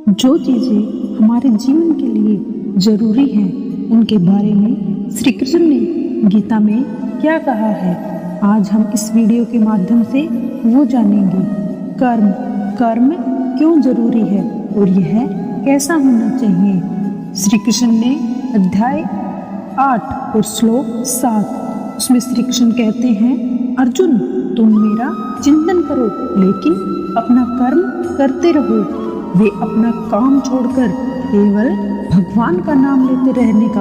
जो चीज़ें हमारे जीवन के लिए जरूरी हैं उनके बारे में श्री कृष्ण ने गीता में क्या कहा है, आज हम इस वीडियो के माध्यम से वो जानेंगे। कर्म कर्म क्यों जरूरी है और यह कैसा होना चाहिए। श्री कृष्ण ने अध्याय 8 और श्लोक 7 उसमें श्री कृष्ण कहते हैं, अर्जुन तुम मेरा चिंतन करो लेकिन अपना कर्म करते रहो। वे अपना काम छोड़कर केवल भगवान का नाम लेते रहने का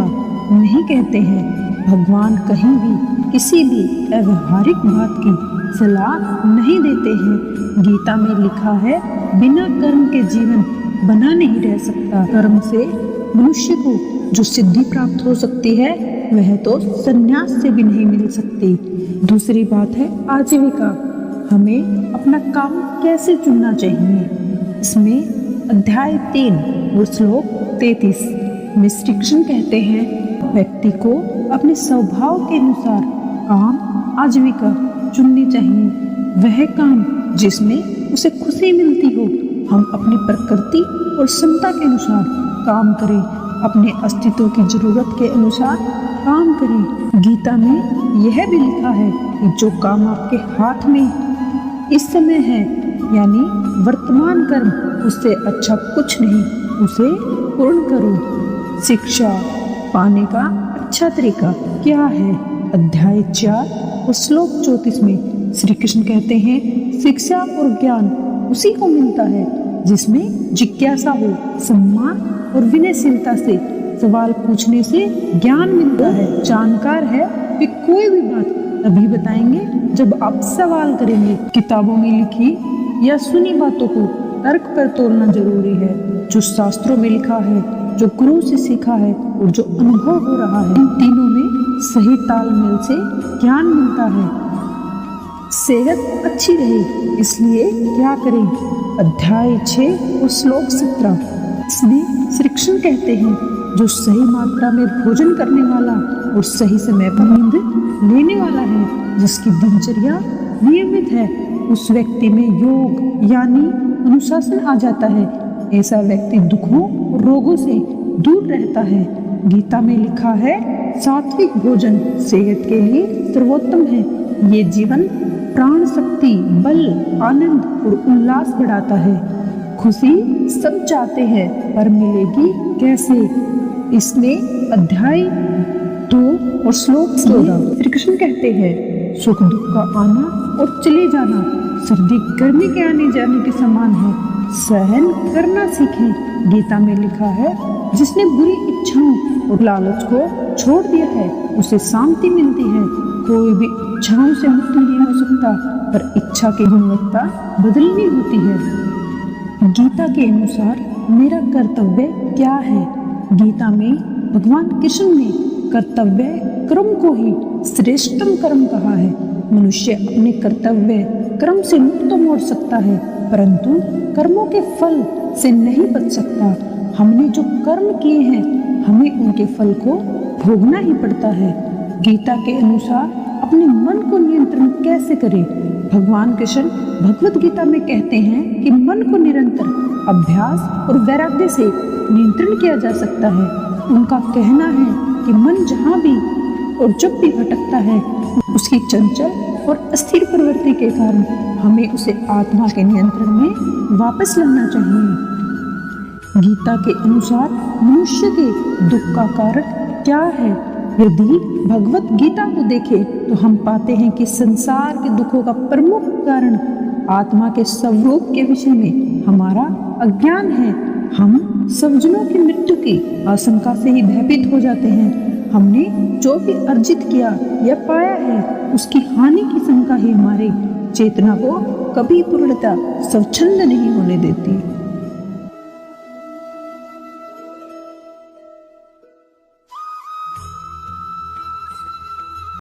नहीं कहते हैं। भगवान कहीं भी किसी भी अव्यवहारिक बात की सलाह नहीं देते हैं। गीता में लिखा है, बिना कर्म के जीवन बना नहीं रह सकता। कर्म से मनुष्य को जो सिद्धि प्राप्त हो सकती है वह तो संन्यास से भी नहीं मिल सकती। दूसरी बात है आजीविका। हमें अपना काम कैसे चुनना चाहिए। इसमें अध्याय 3 और श्लोक 33 में श्री कृष्ण कहते हैं, व्यक्ति को अपने स्वभाव के अनुसार काम आजीविका चुननी चाहिए। वह काम जिसमें उसे खुशी मिलती हो। हम अपनी प्रकृति और क्षमता के अनुसार काम करें, अपने अस्तित्व की जरूरत के अनुसार काम करें। गीता में यह भी लिखा है कि जो काम आपके हाथ में इस समय है यानी वर्तमान कर्म, उससे अच्छा कुछ नहीं, उसे पूर्ण करो। शिक्षा पाने का अच्छा तरीका क्या है। अध्याय 4 और श्लोक 34 में श्री कृष्ण कहते हैं, शिक्षा और ज्ञान उसी को मिलता है जिसमें जिज्ञासा हो। सम्मान और विनयशीलता से सवाल पूछने से ज्ञान मिलता है। जानकार है वे कोई भी बात तभी बताएंगे जब आप सवाल करेंगे। किताबों में लिखी या सुनी बातों को तर्क पर तोलना जरूरी है। जो शास्त्रों में लिखा है, जो गुरु से सीखा है और जो अनुभव हो रहा है, इन तीनों में सही तालमेल से ज्ञान मिलता है। सेहत अच्छी रहे इसलिए क्या करें। अध्याय 6 और श्लोक 17 इसमें श्री कृष्ण कहते हैं, जो सही मात्रा में भोजन करने वाला और सही समय पर नींद लेने वाला है, जिसकी दिनचर्या नियमित है, उस व्यक्ति में योग यानी अनुशासन आ जाता है। ऐसा व्यक्ति दुखों और रोगों से दूर रहता है। गीता में लिखा है, सात्विक भोजन सेहत के लिए सर्वोत्तम है। ये जीवन प्राण शक्ति, बल, आनंद और उल्लास बढ़ाता है। खुशी सब चाहते हैं पर मिलेगी कैसे। इसमें अध्याय 2 और श्लोक 14 श्री कृष्ण कहते हैं, सुख दुख का आना और चले जाना सर्दी गर्मी के आने जाने के समान है। सहन करना सीखें। गीता में लिखा है, जिसने बुरी इच्छाओं और लालच को छोड़ दिया है उसे शांति मिलती है। कोई भी इच्छाओं से मुक्त नहीं हो सकता पर इच्छा की गुणवत्ता बदलनी होती है। गीता के अनुसार मेरा कर्तव्य क्या है। गीता में भगवान कृष्ण ने कर्तव्य कर्म को ही श्रेष्ठतम कर्म कहा है। मनुष्य अपने कर्तव्य कर्म से मुक्त तो मोड़ सकता है परंतु कर्मों के फल से नहीं बच सकता। हमने जो कर्म किए हैं हमें उनके फल को भोगना ही पड़ता है। गीता के अनुसार अपने मन को नियंत्रण कैसे करें। भगवान कृष्ण भगवत गीता में कहते हैं कि मन को निरंतर अभ्यास और वैराग्य से नियंत्रण किया जा सकता है। उनका कहना है कि मन जहाँ भी और जब भी भटकता है उसकी चंचल और अस्थिर प्रवृत्ति के कारण हमें उसे आत्मा के नियंत्रण में वापस लाना चाहिए। गीता के अनुसार मनुष्य के दुख का कारण क्या है। यदि भगवत गीता को देखें तो हम पाते हैं कि संसार के दुखों का प्रमुख कारण आत्मा के स्वरूप के विषय में हमारा अज्ञान है। हम स्वजनों की मृत्यु की आशंका से ही भयभीत हो जाते हैं। हमने जो भी अर्जित किया या पाया है उसकी हानि की शंका ही हमारे चेतना को कभी पूर्णतः स्वच्छंद नहीं होने देती।